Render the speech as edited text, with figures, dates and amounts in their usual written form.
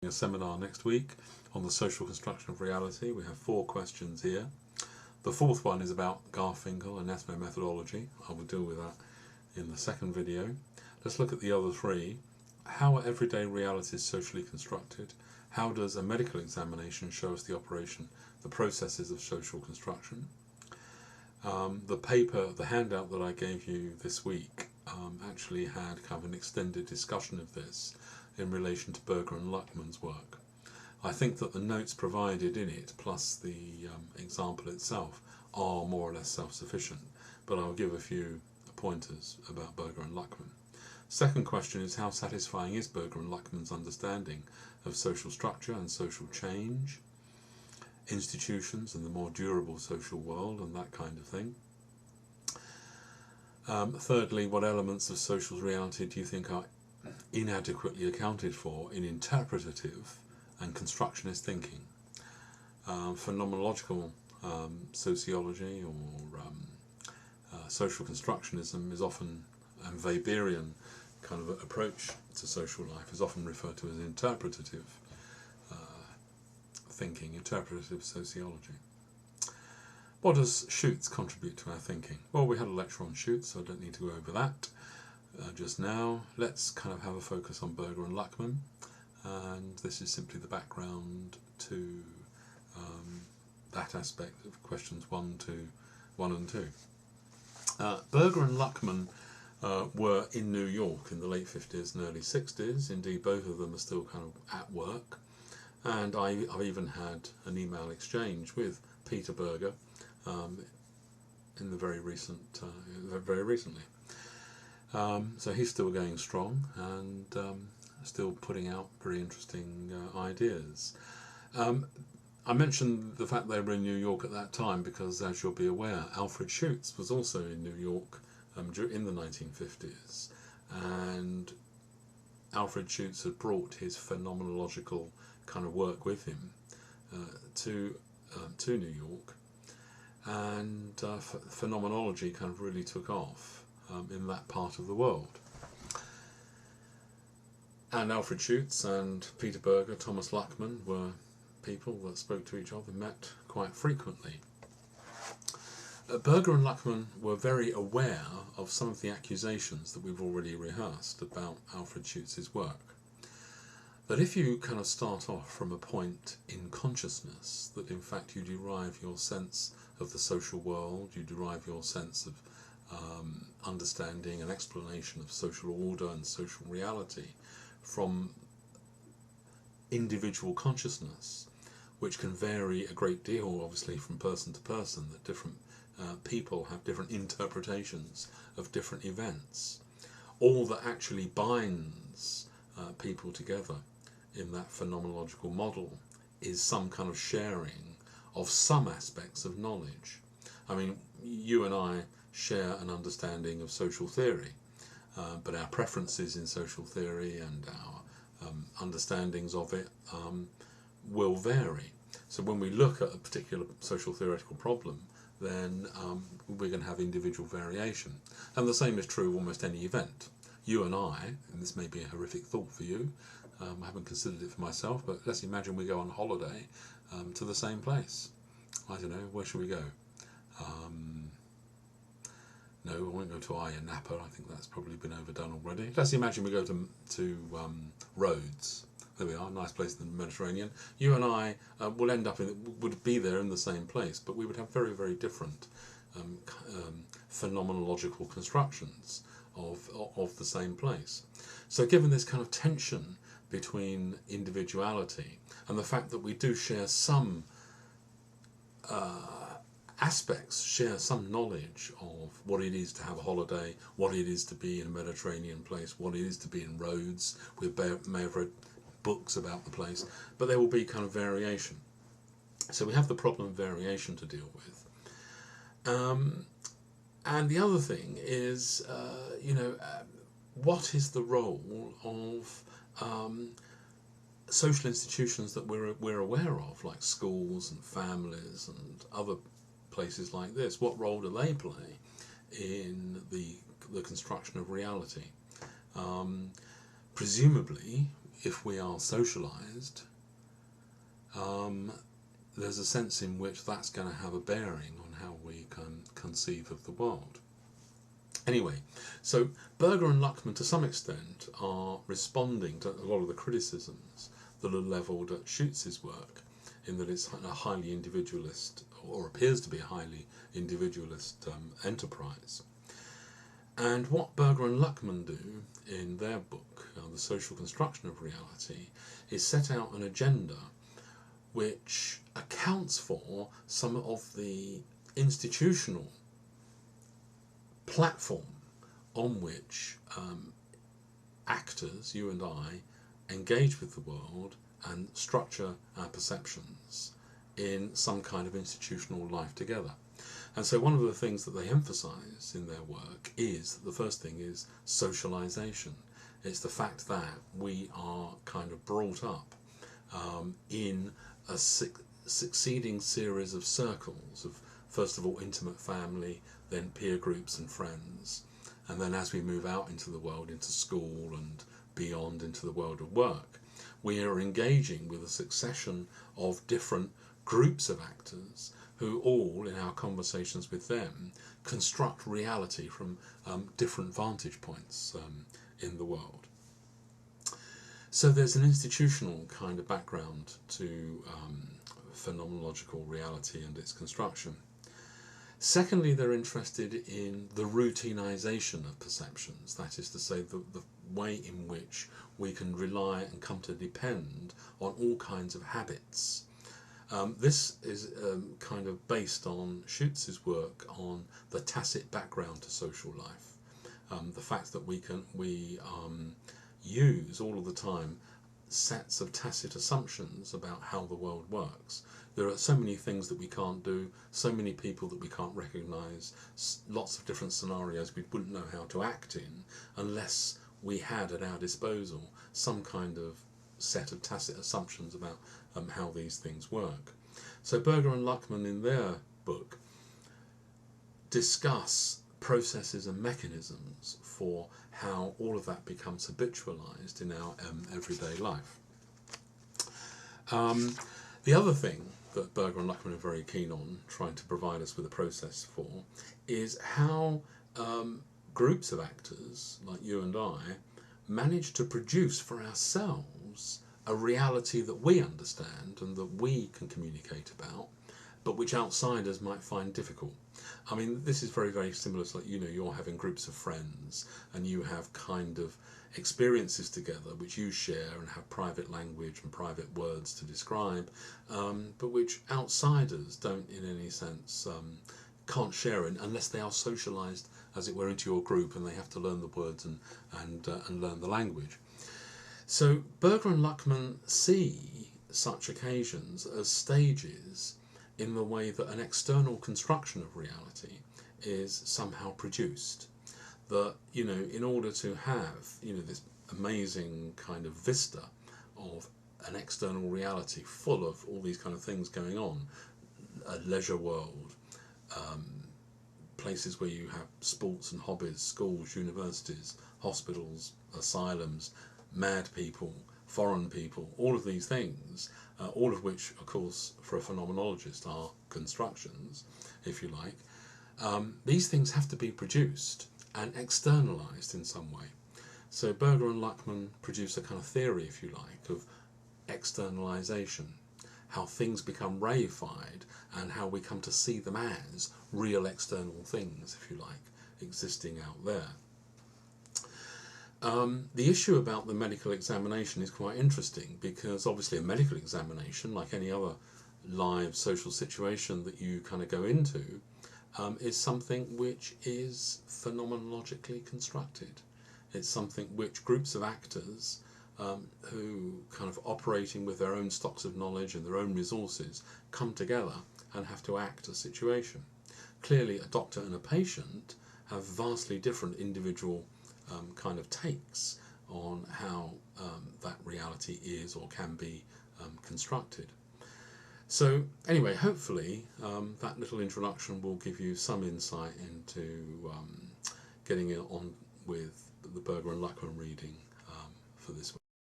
A seminar next week on the social construction of reality. We have 4 questions here. The 4th one is about Garfinkel and ethnomethodology. I will deal with that in the second video. Let's look at the other 3. How are everyday realities socially constructed? How does a medical examination show us the operation, the processes of social construction? The handout that I gave you this week actually had kind of an extended discussion of this in relation to Berger and Luckmann's work. I think that the notes provided in it, plus the example itself, are more or less self-sufficient, but I'll give a few pointers about Berger and Luckmann. Second question is, how satisfying is Berger and Luckmann's understanding of social structure and social change, institutions and the more durable social world and that kind of thing? Thirdly, what elements of social reality do you think are inadequately accounted for in interpretative and constructionist thinking? Phenomenological sociology or social constructionism is often, and Weberian kind of approach to social life is often referred to as interpretative thinking, interpretative sociology. What does Schutz contribute to our thinking? Well, we had a lecture on Schutz, so I don't need to go over that just now. Let's kind of have a focus on Berger and Luckmann, and this is simply the background to that aspect of questions 1 and 2. Berger and Luckmann were in New York in the late 50s and early 60s. Indeed, both of them are still kind of at work, and I've even had an email exchange with Peter Berger in the very recently. So he's still going strong and still putting out very interesting ideas. I mentioned the fact they were in New York at that time because, as you'll be aware, Alfred Schutz was also in New York in the 1950s, and Alfred Schutz had brought his phenomenological kind of work with him to New York, and phenomenology kind of really took off in that part of the world. And Alfred Schutz and Peter Berger, Thomas Luckmann were people that spoke to each other, met quite frequently. Berger and Luckmann were very aware of some of the accusations that we've already rehearsed about Alfred Schutz's work. That if you kind of start off from a point in consciousness, that in fact you derive your sense of the social world, you derive your sense of understanding and explanation of social order and social reality from individual consciousness, which can vary a great deal, obviously, from person to person, that different people have different interpretations of different events. All that actually binds people together in that phenomenological model is some kind of sharing of some aspects of knowledge. I mean, you and I share an understanding of social theory, but our preferences in social theory and our understandings of it will vary. So when we look at a particular social theoretical problem, then we're going to have individual variation. And the same is true of almost any event. You and I, and this may be a horrific thought for you, I haven't considered it for myself, but let's imagine we go on holiday to the same place. I don't know, where should we go? No, I won't go to Ayia Napa. I think that's probably been overdone already. Let's imagine we go to Rhodes. There we are, nice place in the Mediterranean. You and I will end up would be there in the same place, but we would have very, very different phenomenological constructions of the same place. So given this kind of tension between individuality and the fact that we do share some aspects, share some knowledge of what it is to have a holiday, what it is to be in a Mediterranean place, what it is to be in Rhodes. We may have read books about the place, but there will be kind of variation. So we have the problem of variation to deal with. And the other thing is, what is the role of social institutions that we're aware of, like schools and families and other places like this? What role do they play in the construction of reality? Presumably, if we are socialised, there's a sense in which that's going to have a bearing on how we can conceive of the world. Anyway, so Berger and Luckmann to some extent are responding to a lot of the criticisms that are levelled at Schütz's work, in that it's a highly individualist, or appears to be a highly individualist enterprise. And what Berger and Luckmann do in their book, The Social Construction of Reality, is set out an agenda which accounts for some of the institutional platform on which actors, you and I, engage with the world and structure our perceptions in some kind of institutional life together. And so one of the things that they emphasise in their work is that the first thing is socialisation. It's the fact that we are kind of brought up in a succeeding series of circles of, first of all, intimate family, then peer groups and friends, and then as we move out into the world, into school and beyond, into the world of work, we are engaging with a succession of different groups of actors who all, in our conversations with them, construct reality from different vantage points in the world. So there's an institutional kind of background to phenomenological reality and its construction. Secondly, they're interested in the routinization of perceptions, that is to say, the way in which we can rely and come to depend on all kinds of habits. This is kind of based on Schütz's work on the tacit background to social life, the fact that we use all of the time sets of tacit assumptions about how the world works. There are so many things that we can't do, so many people that we can't recognise, lots of different scenarios we wouldn't know how to act in unless we had at our disposal some kind of set of tacit assumptions about how these things work. So Berger and Luckmann in their book discuss processes and mechanisms for how all of that becomes habitualised in our everyday life. The other thing that Berger and Luckmann are very keen on trying to provide us with a process for is how groups of actors, like you and I, manage to produce for ourselves a reality that we understand and that we can communicate about, but which outsiders might find difficult. I mean, this is very, very similar to, like, you're having groups of friends and you have kind of experiences together which you share and have private language and private words to describe, but which outsiders don't in any sense can't share in unless they are socialised, as it were, into your group, and they have to learn the words and learn the language. So Berger and Luckmann see such occasions as stages in the way that an external construction of reality is somehow produced. That, in order to have, this amazing kind of vista of an external reality full of all these kind of things going on, a leisure world, places where you have sports and hobbies, schools, universities, hospitals, asylums, mad people, foreign people, all of these things, all of which, of course, for a phenomenologist are constructions, if you like. These things have to be produced and externalised in some way. So Berger and Luckmann produce a kind of theory, if you like, of externalisation, how things become reified and how we come to see them as real external things, if you like, existing out there. The issue about the medical examination is quite interesting, because obviously a medical examination, like any other live social situation that you kind of go into, is something which is phenomenologically constructed. It's something which groups of actors who kind of operating with their own stocks of knowledge and their own resources come together and have to act a situation. Clearly a doctor and a patient have vastly different individual kind of takes on how that reality is or can be constructed. So anyway, hopefully that little introduction will give you some insight into getting on with the Berger and Luckmann reading for this week.